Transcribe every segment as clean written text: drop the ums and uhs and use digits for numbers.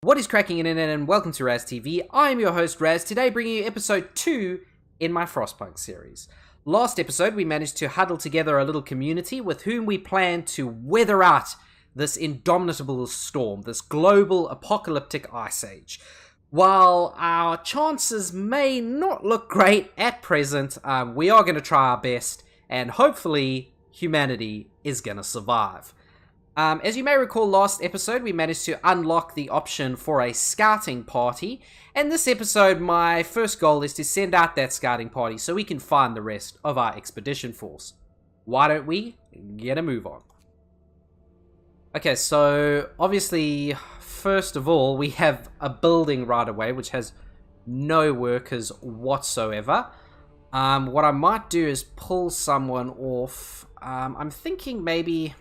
What is cracking internet, and welcome to Raz TV. I am your host Raz, today bringing you episode 2 in my Frostpunk series. Last episode we managed to huddle together a little community with whom we plan to weather out this indomitable storm, this global apocalyptic ice age. While our chances may not look great at present, we are going to try our best, and hopefully humanity is going to survive. As you may recall, last episode we managed to unlock the option for a scouting party, and this episode my first goal is to send out that scouting party so we can find the rest of our expedition force. Why don't we get a move on? Okay, so obviously first of all we have a building right away which has no workers whatsoever. What I might do is pull someone off. I'm thinking maybe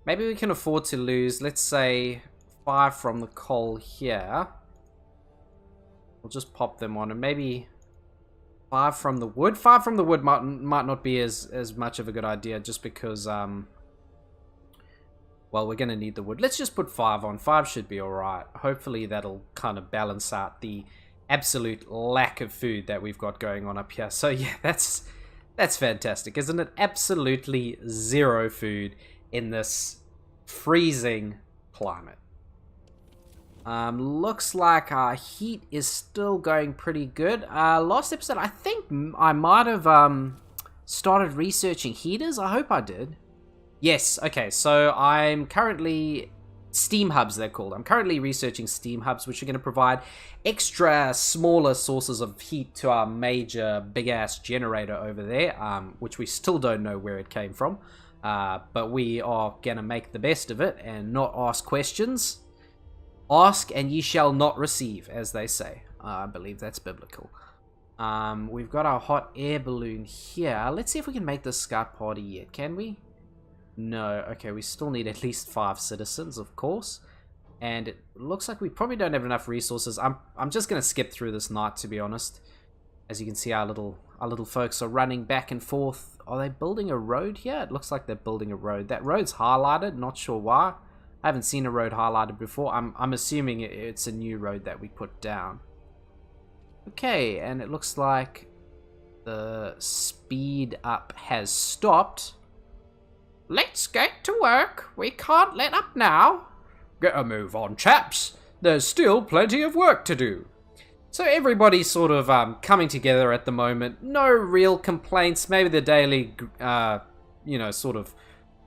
we can afford to lose, let's say, 5 from the coal here. We'll just pop them on, and maybe 5 from the wood. 5 from the wood might not be as much of a good idea, just because, well, we're going to need the wood. Let's just put 5 on. 5 should be alright. Hopefully that'll kind of balance out the absolute lack of food that we've got going on up here. So yeah, that's fantastic, isn't it? Absolutely zero food in this freezing climate. Looks like our heat is still going pretty good. Last episode, I think I might have started researching heaters. I hope I did. Yes, okay, so I'm currently... steam hubs, they're called. I'm currently researching steam hubs, which are going to provide extra smaller sources of heat to our major big-ass generator over there, which we still don't know where it came from. But we are going to make the best of it and not ask questions. Ask and ye shall not receive, as they say. I believe that's biblical. We've got our hot air balloon here. Let's see if we can make this scout party yet. Can we? No. Okay, we still need at least 5 citizens, of course. And it looks like we probably don't have enough resources. I'm just going to skip through this night, to be honest. As you can see, our little folks are running back and forth. Are they building a road here? It looks like they're building a road. That road's highlighted, not sure why. I haven't seen a road highlighted before. I'm assuming it's a new road that we put down. Okay, and it looks like the speed up has stopped. Let's get to work. We can't let up now. Get a move on, chaps. There's still plenty of work to do. So everybody's sort of coming together at the moment. No real complaints. Maybe the daily, sort of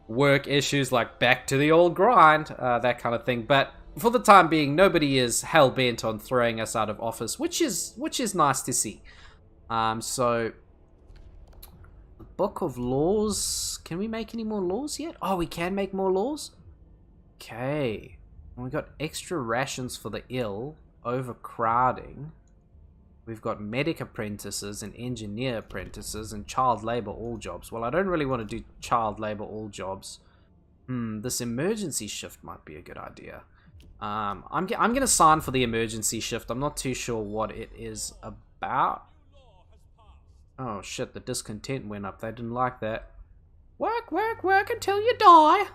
work issues like back to the old grind, that kind of thing. But for the time being, nobody is hell-bent on throwing us out of office, which is nice to see. So, the Book of Laws. Can we make any more laws yet? Oh, we can make more laws? Okay. We got extra rations for the ill. Overcrowding. We've got medic apprentices and engineer apprentices and child labor all jobs. Well, I don't really want to do child labor all jobs. This emergency shift might be a good idea. I'm gonna sign for the emergency shift. I'm not too sure what it is about. Oh shit, the discontent went up. They didn't like that. Work, work, work until you die.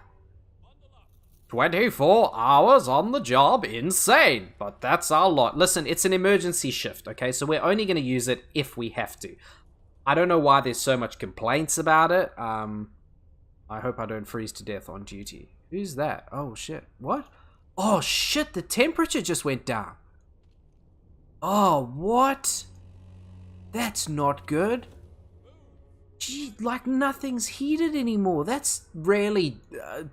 24 hours on the job, insane, but that's our lot. Listen, it's an emergency shift, okay, so we're only going to use it if we have to. I don't know why there's so much complaints about it. I hope I don't freeze to death on duty. Who's that? Oh shit, what? Oh shit, the temperature just went down. Oh, what? That's not good. Gee, like nothing's heated anymore. That's really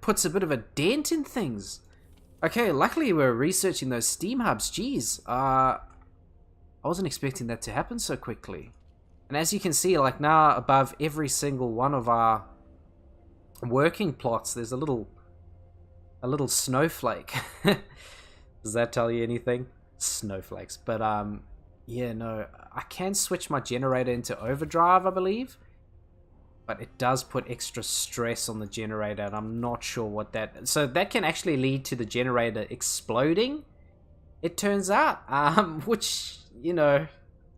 puts a bit of a dent in things. Okay, luckily we're researching those steam hubs. Jeez, I wasn't expecting that to happen so quickly. And as you can see, like now above every single one of our working plots, there's a little snowflake. Does that tell you anything? Snowflakes. But yeah, no, I can switch my generator into overdrive, I believe. But it does put extra stress on the generator, and I'm not sure what that... So that can actually lead to the generator exploding, it turns out. Which, you know...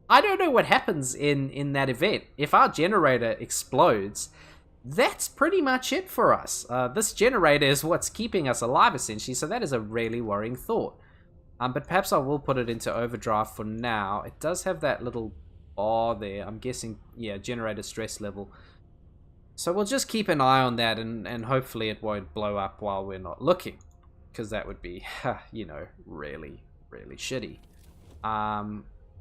I don't know what happens in that event. If our generator explodes, that's pretty much it for us. This generator is what's keeping us alive, essentially, so that is a really worrying thought. But perhaps I will put it into overdrive for now. It does have that little bar there. I'm guessing, yeah, generator stress level. So we'll just keep an eye on that, and hopefully it won't blow up while we're not looking. Because that would be, you know, really, really shitty.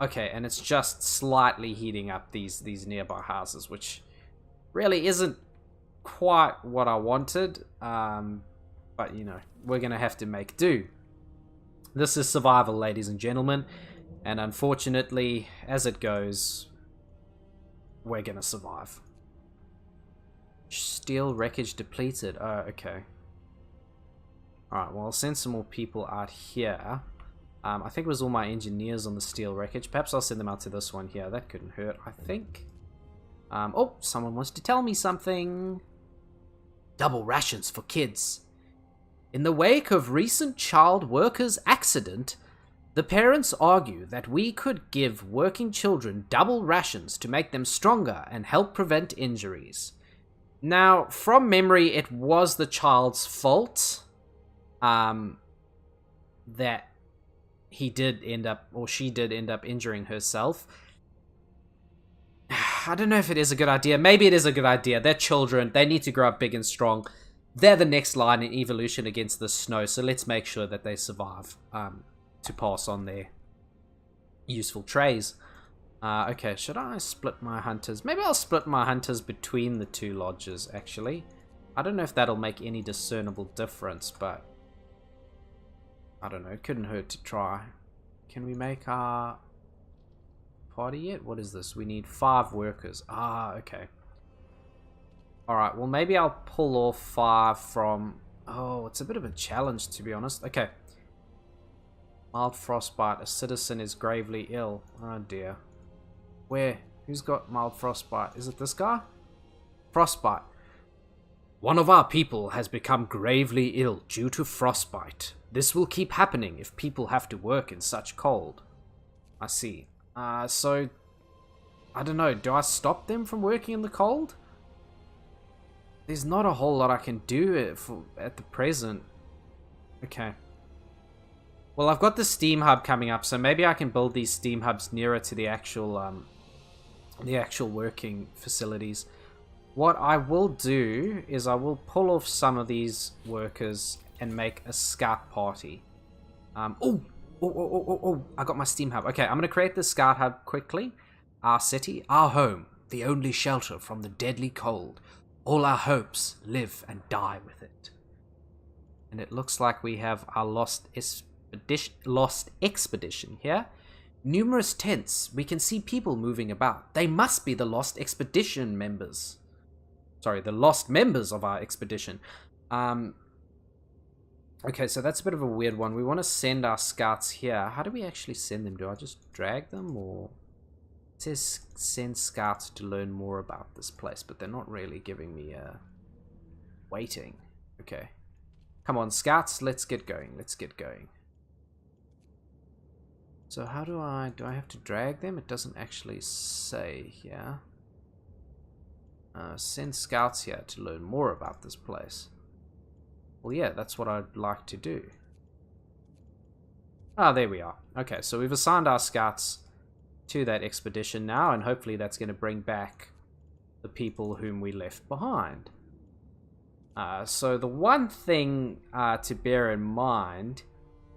Okay, and it's just slightly heating up these nearby houses, which really isn't quite what I wanted. But, you know, we're going to have to make do. This is survival, ladies and gentlemen. And unfortunately, as it goes, we're going to survive. Steel wreckage depleted. Oh, okay. Alright, well, I'll send some more people out here. I think it was all my engineers on the steel wreckage. Perhaps I'll send them out to this one here. That couldn't hurt, I think. Oh, someone wants to tell me something. Double rations for kids. In the wake of recent child workers' accident, the parents argue that we could give working children double rations to make them stronger and help prevent injuries. Now, from memory, it was the child's fault that he did end up, or she did end up injuring herself. I don't know if it is a good idea. Maybe it is a good idea. They're children. They need to grow up big and strong. They're the next line in evolution against the snow, so let's make sure that they survive to pass on their useful trays. Okay, should I split my hunters? Maybe I'll split my hunters between the two lodges, actually. I don't know if that'll make any discernible difference, but I don't know. It couldn't hurt to try. Can we make our party yet? What is this? We need 5 workers. Ah, okay. Alright, well maybe I'll pull off 5 from... Oh, it's a bit of a challenge, to be honest. Okay. Mild frostbite. A citizen is gravely ill. Oh dear. Where? Who's got mild frostbite? Is it this guy? Frostbite. One of our people has become gravely ill due to frostbite. This will keep happening if people have to work in such cold. I see. So... I don't know. Do I stop them from working in the cold? There's not a whole lot I can do at the present. Okay. Well, I've got the steam hub coming up, so maybe I can build these steam hubs nearer to the actual working facilities. What I will do is I will pull off some of these workers and make a scout party. Oh, I got my steam hub. Okay, I'm going to create the scout hub quickly. Our city, our home, the only shelter from the deadly cold. All our hopes live and die with it. And it looks like we have our lost expedition here. Numerous tents. We can see people moving about. They must be the lost expedition members. Sorry, the lost members of our expedition. Okay, so that's a bit of a weird one. We want to send our scouts here. How do we actually send them? Do I just drag them, or... It says send scouts to learn more about this place, but they're not really giving me waiting. Okay. Come on, scouts, let's get going. Let's get going. So how do I have to drag them? It doesn't actually say here. Send scouts here to learn more about this place. Well, yeah, that's what I'd like to do. Ah, there we are. Okay, so we've assigned our scouts to that expedition now, and hopefully that's going to bring back the people whom we left behind. So the one thing to bear in mind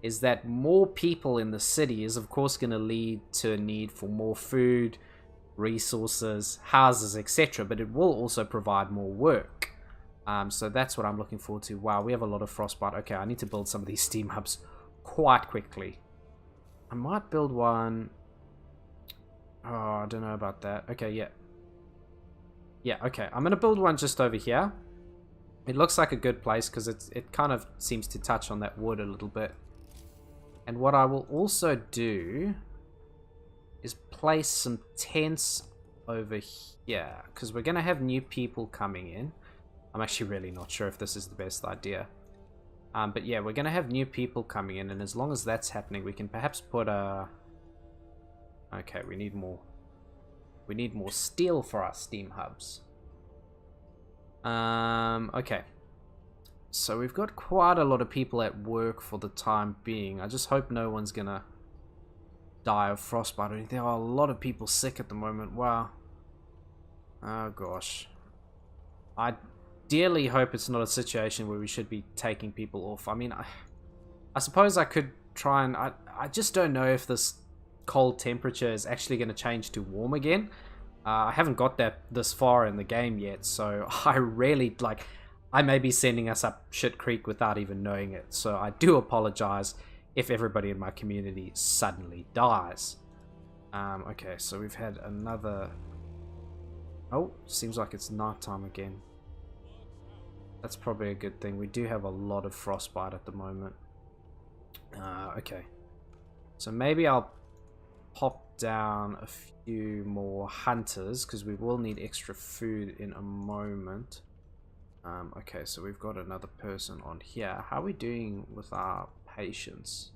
is that more people in the city is of course going to lead to a need for more food, resources, houses, etc. But it will also provide more work. So that's what I'm looking forward to. Wow, we have a lot of frostbite. Okay, I need to build some of these steam hubs quite quickly. I might build one... Oh, I don't know about that. Okay, yeah. Yeah, okay. I'm going to build one just over here. It looks like a good place because it kind of seems to touch on that wood a little bit. And what I will also do is place some tents over here, because we're going to have new people coming in. I'm actually really not sure if this is the best idea. But yeah, we're going to have new people coming in, and as long as that's happening, we can perhaps put a... Okay, we need more. We need more steel for our steam hubs. Okay. So we've got quite a lot of people at work for the time being. I just hope no one's gonna die of frostbite or anything. There are a lot of people sick at the moment. Wow. Oh gosh. I dearly hope it's not a situation where we should be taking people off. I mean, I suppose I could try and... I just don't know if this cold temperature is actually going to change to warm again. I haven't got that this far in the game yet, so I really, like... I may be sending us up shit creek without even knowing it, so I do apologize if everybody in my community suddenly dies. Okay, so we've had another... Oh, seems like it's nighttime again. That's probably a good thing. We do have a lot of frostbite at the moment. Okay. So maybe I'll pop down a few more hunters, because we will need extra food in a moment. Okay, so we've got another person on here. How are we doing with our patients?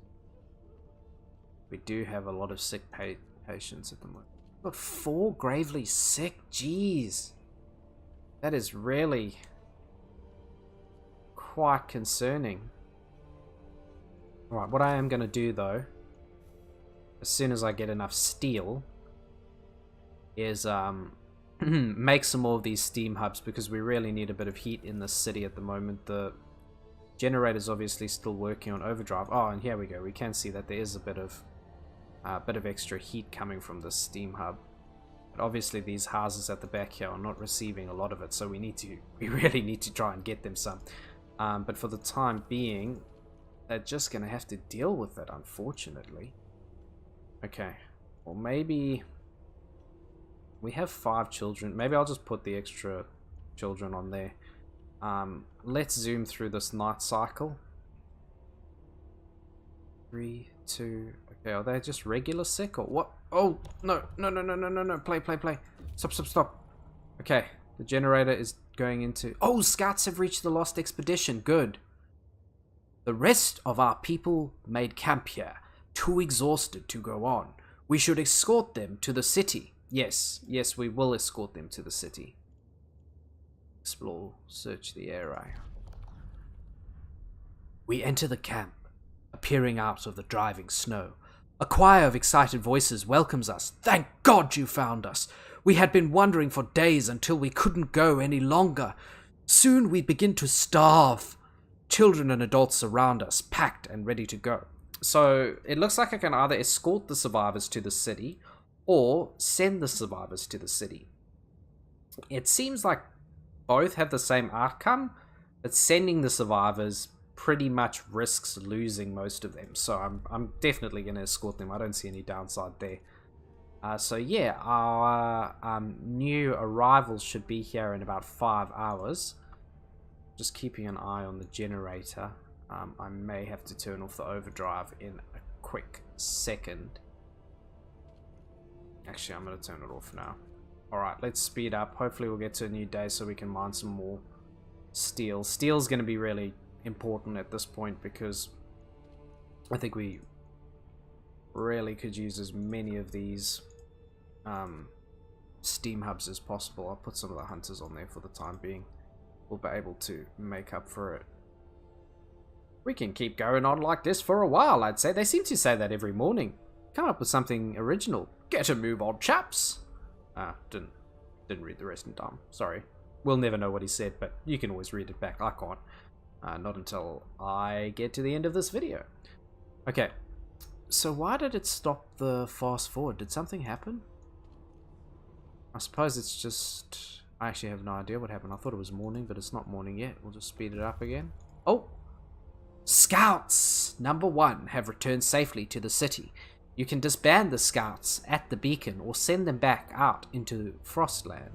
We do have a lot of sick patients at the moment. We've got 4 gravely sick. Jeez. That is really quite concerning. Alright, what I am going to do though, as soon as I get enough steel, is make some more of these steam hubs, because we really need a bit of heat in the city at the moment. The generator's obviously still working on overdrive. Oh, and here we go. We can see that there is a bit of extra heat coming from the steam hub. But obviously these houses at the back here are not receiving a lot of it, so we really need to try and get them some. But for the time being, they're just gonna have to deal with it, unfortunately. Okay, well maybe... We have 5 children. Maybe I'll just put the extra children on there. Let's zoom through this night cycle. 3, 2... Okay, are they just regular sick or what? Oh, no. Play. Stop. Okay, the generator is going into... Oh, scouts have reached the lost expedition. Good. The rest of our people made camp here, too exhausted to go on. We should escort them to the city. Yes, we will escort them to the city. Explore, search the area. We enter the camp, appearing out of the driving snow. A choir of excited voices welcomes us. Thank God you found us. We had been wandering for days until we couldn't go any longer. Soon we'd begin to starve. Children and adults surround us, packed and ready to go. So it looks like I can either escort the survivors to the city or send the survivors to the city. It seems like both have the same outcome, but sending the survivors pretty much risks losing most of them. So I'm definitely going to escort them. I don't see any downside there. So yeah, our new arrivals should be here in about 5 hours. Just keeping an eye on the generator. I may have to turn off the overdrive in a quick second. Actually, I'm going to turn it off now. Alright, let's speed up. Hopefully we'll get to a new day so we can mine some more steel. Steel's going to be really important at this point, because I think we really could use as many of these steam hubs as possible. I'll put some of the hunters on there for the time being. We'll be able to make up for it. We can keep going on like this for a while, I'd say. They seem to say that every morning. Come up with something original. Get a move on, chaps. Didn't read the rest in time. Sorry. We'll never know what he said, but you can always read it back. I can't. Not until I get to the end of this video. Okay. So why did it stop the fast forward? Did something happen? I suppose it's just... I actually have no idea what happened. I thought it was morning, but it's not morning yet. We'll just speed it up again. Oh! Scouts! Number 1 have returned safely to the city. You can disband the scouts at the beacon or send them back out into Frostland.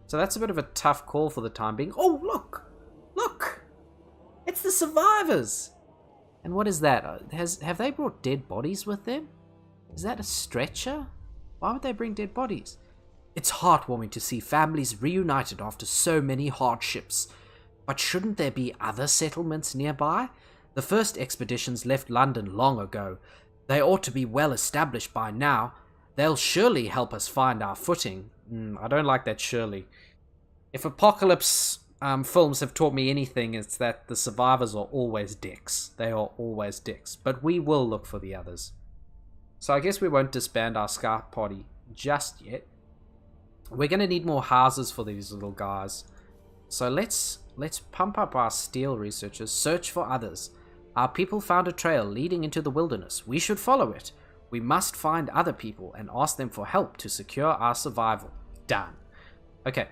So that's a bit of a tough call for the time being. Oh, look! Look! It's the survivors! And what is that? Have they brought dead bodies with them? Is that a stretcher? Why would they bring dead bodies? It's heartwarming to see families reunited after so many hardships. But shouldn't there be other settlements nearby? The first expeditions left London long ago. They ought to be well established by now. They'll surely help us find our footing. I don't like that surely. If Apocalypse films have taught me anything, it's that the survivors are always dicks. They are always dicks. But we will look for the others. So I guess we won't disband our scout party just yet. We're going to need more houses for these little guys. So let's pump up our steel researchers. Search for others. Our people found a trail leading into the wilderness. We should follow it. We must find other people and ask them for help to secure our survival. Done. Okay.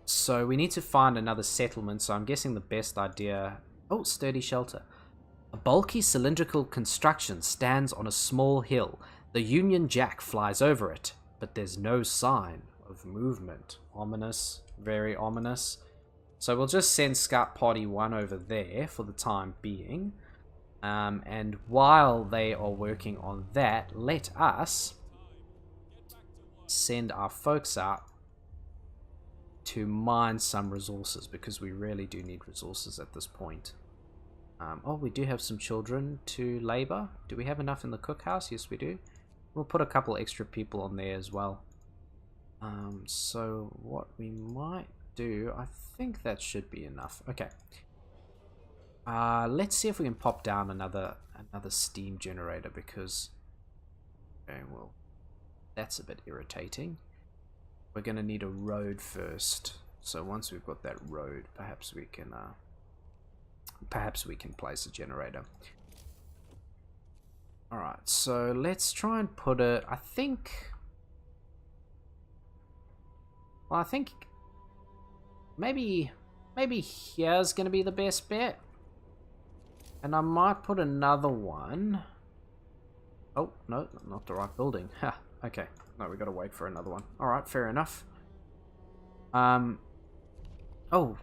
So we need to find another settlement. So I'm guessing the best idea... Oh, sturdy shelter. A bulky cylindrical construction stands on a small hill. The Union Jack flies over it, but there's no sign of movement. Ominous. Very ominous. So we'll just send Scout Party 1 over there for the time being. And while they are working on that, let us send our folks out to mine some resources, because we really do need resources at this point. Oh, we do have some children to labor. Do we have enough in the cookhouse? Yes, we do. We'll put a couple extra people on there as well. So what we might do, I think that should be enough. Okay. Let's see if we can pop down another steam generator, because okay, well, that's a bit irritating. We're gonna need a road first. So once we've got that road, perhaps we can place a generator. All right, so let's try and put it. I think maybe here's gonna be the best bet. And I might put another one. Oh, no, not the right building. Ha, okay. No, we gotta wait for another one. Alright, fair enough. Oh,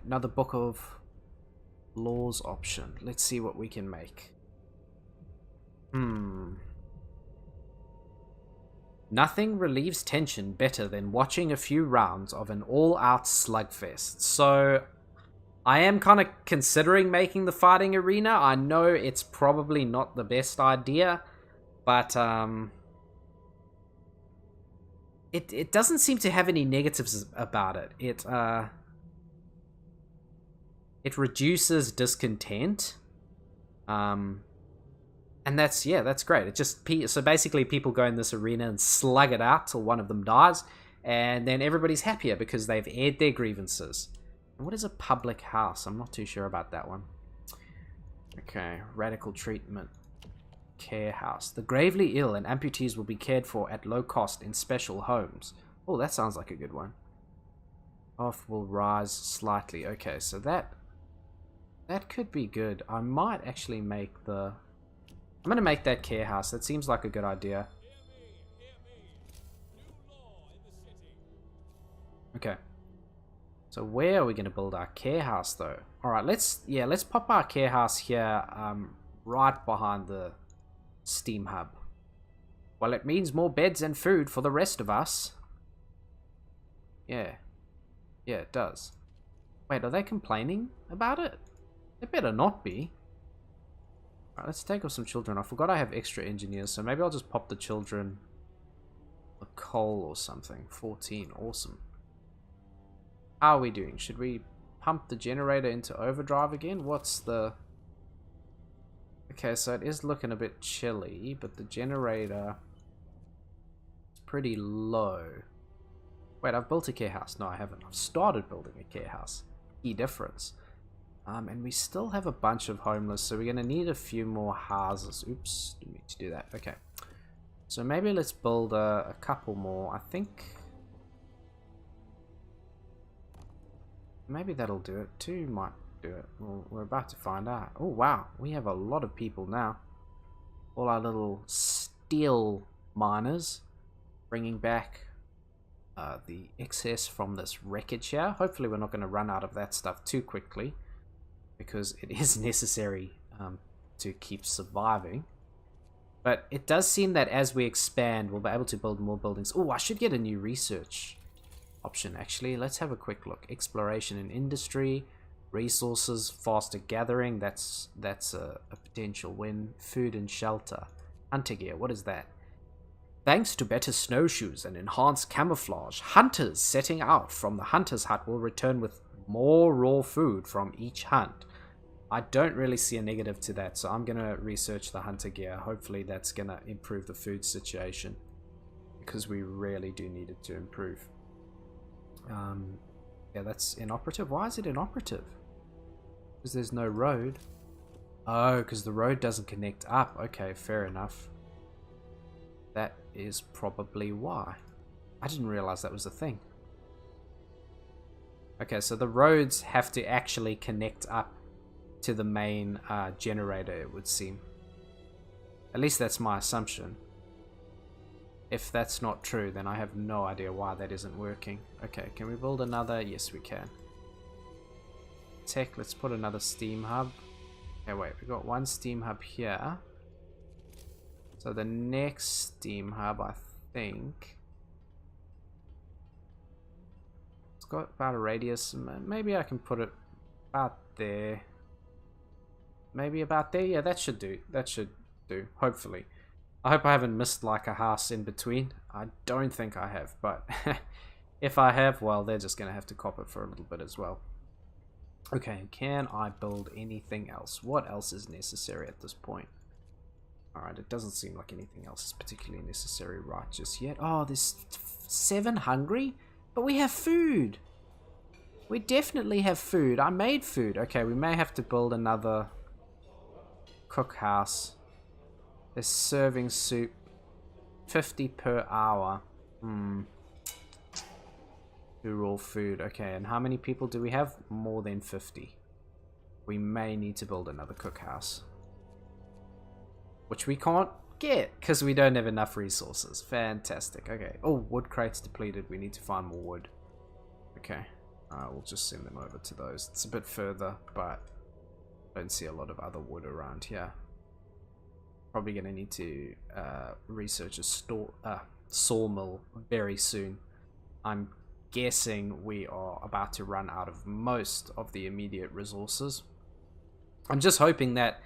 another book of laws option. Let's see what we can make. Nothing relieves tension better than watching a few rounds of an all-out slugfest. So I am kind of considering making the fighting arena. I know it's probably not the best idea, but it doesn't seem to have any negatives about it. It reduces discontent, and that's great. It just so basically people go in this arena and slug it out till one of them dies, and then everybody's happier because they've aired their grievances. What is a public house? I'm not too sure about that one. Okay, radical treatment. Care house. The gravely ill and amputees will be cared for at low cost in special homes. Oh, that sounds like a good one. Off will rise slightly. Okay, so that could be good. I might actually make I'm going to make that care house. That seems like a good idea. Okay. So where are we going to build our care house, though? All right, let's pop our care house here, right behind the steam hub. Well, it means more beds and food for the rest of us. Yeah, it does. Wait, are they complaining about it? They better not be. All right, let's take off some children. I forgot I have extra engineers, so maybe I'll just pop the children a coal or something. 14, awesome. How are we doing? Should we pump the generator into overdrive again? What's the... Okay, so it is looking a bit chilly, but the generator is pretty low. Wait, I've built a care house. No, I haven't. I've started building a care house. Key difference. And we still have a bunch of homeless, so we're going to need a few more houses. Oops, didn't mean to do that. Okay. So maybe let's build a couple more. I think... maybe that'll do it. 2 might do it. Well, we're about to find out. Oh, wow. We have a lot of people now. All our little steel miners bringing back the excess from this wreckage here. Hopefully we're not going to run out of that stuff too quickly, because it is necessary to keep surviving. But it does seem that as we expand, we'll be able to build more buildings. Oh, I should get a new research option, actually. Let's have a quick look. Exploration and industry, resources, faster gathering. That's a potential win. Food and shelter. Hunter gear, what is that? Thanks to better snowshoes and enhanced camouflage, hunters setting out from the hunter's hut will return with More raw food from each hunt. I don't really see a negative to that, so I'm going to research the hunter gear. Hopefully that's going to improve the food situation, because we really do need it to improve. Yeah, that's inoperative. Why is it inoperative? Because there's no road. Oh, because the road doesn't connect up. Okay, fair enough. That is probably why. I didn't realize that was a thing. Okay, so the roads have to actually connect up to the main generator, it would seem. At least that's my assumption. If that's not true, then I have no idea why that isn't working. Okay, can we build another? Yes, we can. Tech, let's put another steam hub. Okay, wait, we got one steam hub here. So the next steam hub, I think, it's got about a radius. Maybe I can put it about there. Maybe about there. Yeah, that should do. That should do, hopefully. I hope I haven't missed like a house in between. I don't think I have, but if I have, well, they're just going to have to cop it for a little bit as well. Okay, can I build anything else? What else is necessary at this point? Alright, it doesn't seem like anything else is particularly necessary right just yet. Oh, there's 7 hungry? But we have food! We definitely have food. I made food. Okay, we may have to build another cookhouse. They're serving soup. 50 per hour. Do raw food. Okay, and how many people do we have? More than 50. We may need to build another cookhouse. Which we can't get because we don't have enough resources. Fantastic. Okay. Oh, wood crates depleted. We need to find more wood. Okay. We'll just send them over to those. It's a bit further, but I don't see a lot of other wood around here. Probably going to need to research a sawmill very soon. I'm guessing we are about to run out of most of the immediate resources. I'm just hoping that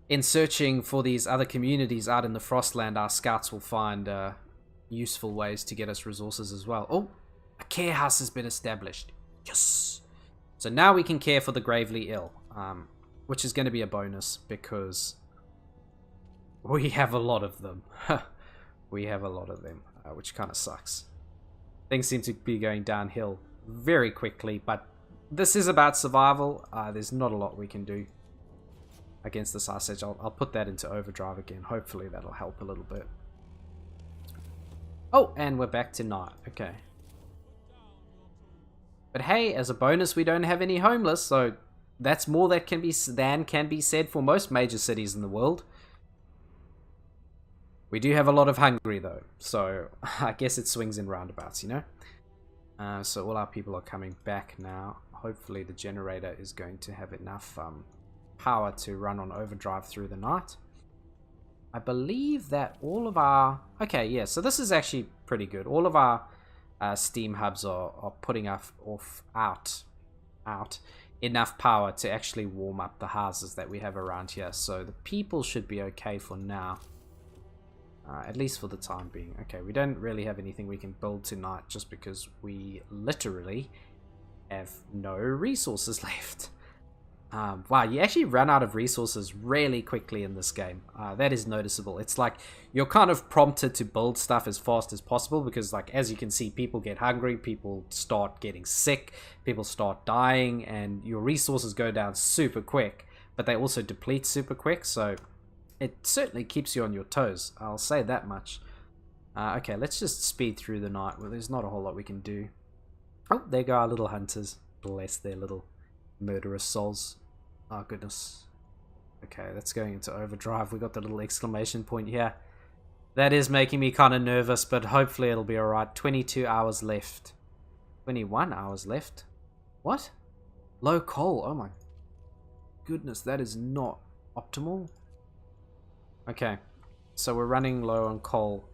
in searching for these other communities out in the Frostland, our scouts will find useful ways to get us resources as well. Oh, a care house has been established. Yes! So now we can care for the gravely ill, which is going to be a bonus because we have a lot of them. We have a lot of them, which kind of sucks. Things seem to be going downhill very quickly, but this is about survival. There's not a lot we can do against this ice edge. I'll put that into overdrive again. Hopefully that'll help a little bit. Oh, and we're back to night. Okay. But hey, as a bonus, we don't have any homeless, so that's more than can be said for most major cities in the world. We do have a lot of hungry though, so I guess it swings in roundabouts, you know? So all our people are coming back now. Hopefully the generator is going to have enough power to run on overdrive through the night. I believe that all of our... Okay, yeah, so this is actually pretty good. All of our steam hubs are putting out enough power to actually warm up the houses that we have around here. So the people should be okay for now. At least for the time being. Okay, we don't really have anything we can build tonight just because we literally have no resources left. Wow, you actually run out of resources really quickly in this game. That is noticeable. It's like you're kind of prompted to build stuff as fast as possible because, like, as you can see, people get hungry, people start getting sick, people start dying, and your resources go down super quick, but they also deplete super quick, so it certainly keeps you on your toes. I'll say that much. Okay, let's just speed through the night. Well, there's not a whole lot we can do. Oh, there go our little hunters. Bless their little murderous souls. Oh, goodness. Okay, that's going into overdrive. We got the little exclamation point here. That is making me kind of nervous, but hopefully it'll be alright. 22 hours left. 21 hours left? What? Low coal. Oh my goodness, that is not optimal. Okay, so we're running low on coal.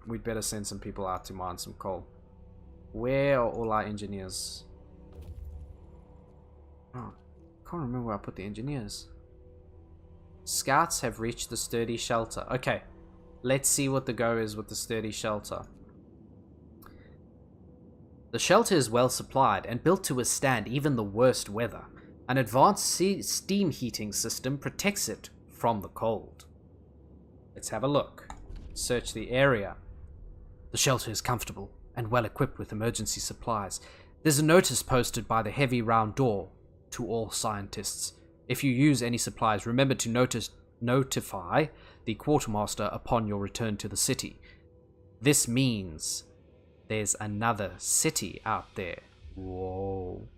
We'd better send some people out to mine some coal. Where are all our engineers? Oh, I can't remember where I put the engineers. Scouts have reached the sturdy shelter. Okay, let's see what the go is with the sturdy shelter. The shelter is well supplied and built to withstand even the worst weather. An advanced steam heating system protects it from the cold. Let's have a look. Search the area. The shelter is comfortable and well equipped with emergency supplies. There's a notice posted by the heavy round door to all scientists. If you use any supplies, remember to notify the quartermaster upon your return to the city. This means there's another city out there. Whoa.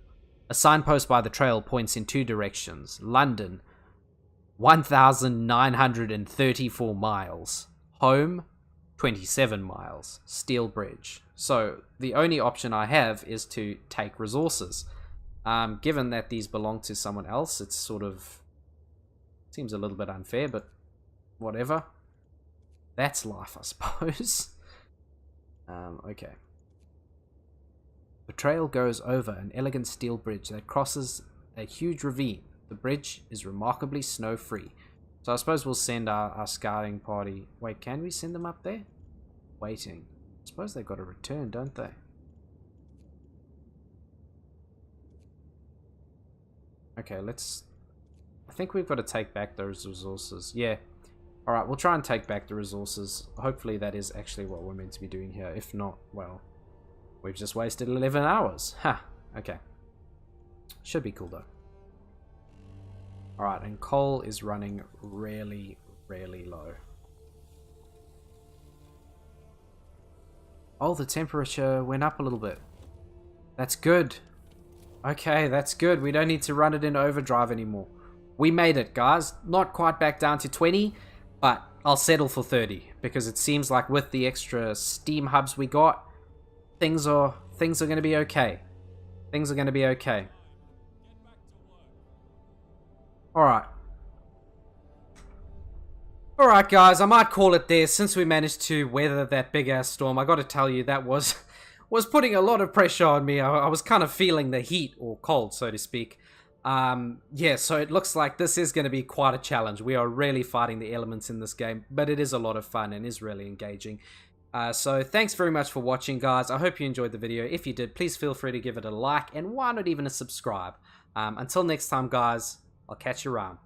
A signpost by the trail points in 2 directions. London, 1,934 miles. Home, 27 miles. Steel Bridge. So the only option I have is to take resources. Given that these belong to someone else, it's sort of seems a little bit unfair, but whatever. That's life, I suppose. Okay. The trail goes over an elegant steel bridge that crosses a huge ravine. The bridge is remarkably snow-free. So I suppose we'll send our scouting party. Wait, can we send them up there? Waiting. I suppose they've got to return, don't they? Okay, let's... I think we've got to take back those resources. Yeah. Alright, we'll try and take back the resources. Hopefully that is actually what we're meant to be doing here. If not, well, we've just wasted 11 hours. Ha! Okay. Should be cool though. Alright, and coal is running really, really low. Oh, the temperature went up a little bit. That's good. Okay, that's good. We don't need to run it in overdrive anymore. We made it, guys. Not quite back down to 20, but I'll settle for 30 because it seems like with the extra steam hubs we got, things are going to be okay. Things are going to be okay. Alright. Alright guys, I might call it there since we managed to weather that big ass storm. I gotta tell you, that was putting a lot of pressure on me. I was kind of feeling the heat, or cold so to speak. Yeah, so it looks like this is going to be quite a challenge. We are really fighting the elements in this game, but it is a lot of fun and is really engaging. So thanks very much for watching, guys. I hope you enjoyed the video. If you did, please feel free to give it a like, and why not even a subscribe. Until next time, guys, I'll catch you around.